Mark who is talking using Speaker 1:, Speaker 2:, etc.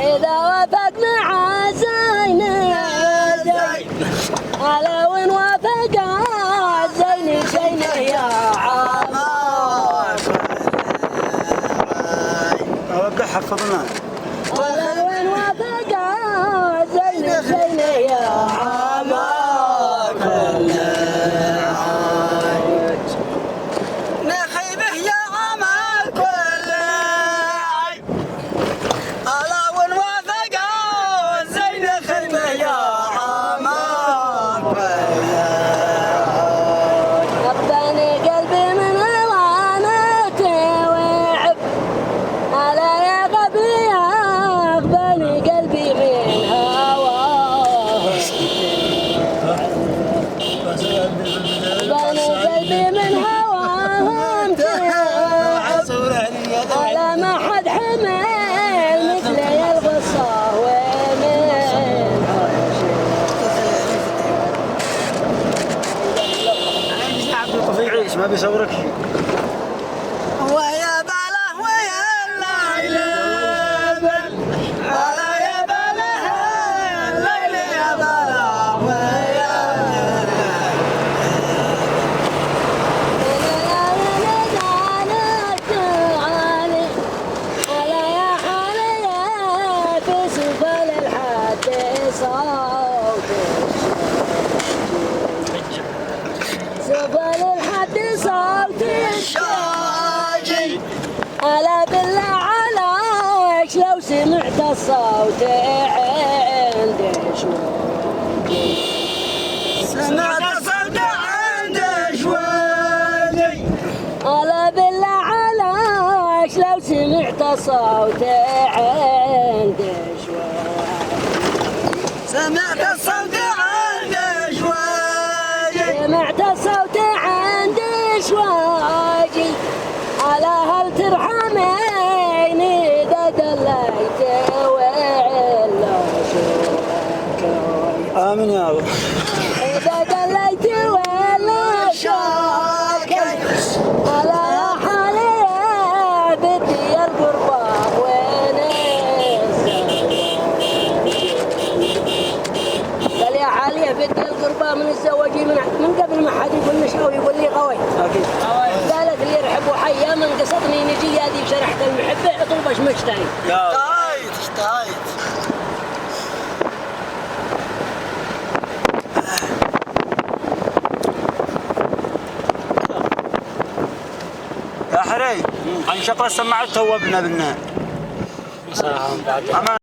Speaker 1: إذا وافق مع زين على وين وافق زين شين يا عمار
Speaker 2: أوقع حفظنا
Speaker 1: على وين وافق زين شين يا عمار
Speaker 2: نخيبه يا عمار كل عيب على وين وافق زين خيبه يا عمار
Speaker 1: رباني قلبي من هوانك وعب على يا غبي يغبني قلبي من هواك رباني قلبي من هواك على ما حد حمل مثلي الغصة ومن
Speaker 2: يعيش ما بيصورك ويا باله ويا الليل ولا يا باله الليل يا باله ويا
Speaker 1: على يا حالي في سفل الحد صوت سفل الحد صوت
Speaker 2: الشاجي
Speaker 1: ألا بالله عليك لو سمعت الصوت عندي شوي
Speaker 2: سمعت صوت عند شوالي
Speaker 1: ألا بالله عليك لو سمعت الصوت عندي شوي
Speaker 2: سمعت الصوت عند شوالي
Speaker 1: سمعت الصوت عندي شواجي على هل ترحميني إذا دليت وإلا شوكي
Speaker 2: آمين يا رب
Speaker 1: إذا دليت وإلا شوكي على يا حالي بدي القربة وين قال يا حالي بدي القربة من الزواجي من قبل ما حد يقول نشاوي يقول لي قوي
Speaker 2: أكيد
Speaker 1: قالت اللي يرحبوا حيا من قصدني نجي هذه شرحت المحبة اطلبش مشتري
Speaker 2: اشتهيت يا حري انشق السماعات توبنا بالنهار